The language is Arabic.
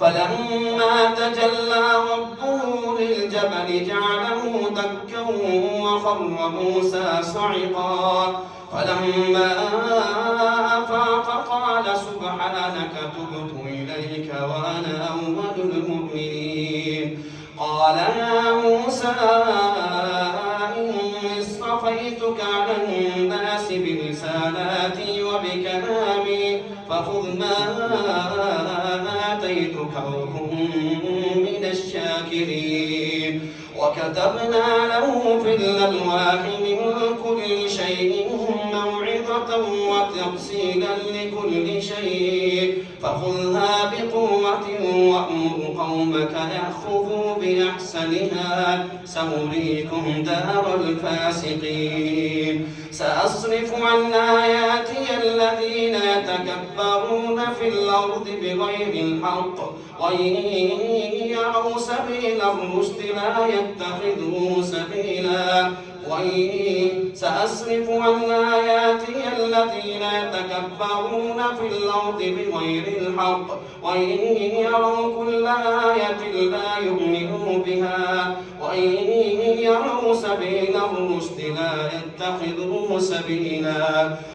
فلما تجلى ربه للجبل جعله دكا وخر موسى صعقا فلما أفاق قال سبحانك تبت إليك وأنا أول المؤمنين. قال يا موسى إني اصطفيتك على الناس برسالاتي وبكلامي فخذ ما آتيتك وكن من الشاكرين. وكتبنا له في الألواح من كل شيء موعظة وتفصيلا لكل شيء فخذها بقوة وأمر قومك يأخذوا بأحسنها سأريكم دار الفاسقين. سأصرف عن آياتي الذين يتكبرون في الأرض بغير الحق وإن يروا سبيل الرشد لا يتخذوه سبيلا سأصرف عن آياتي الذين يتكبرون في الأرض بغير الحق وإن يروا كل آية لا يؤمنوا بها وإن يروا سبيل الرشد لا يتخذوه سبيلا.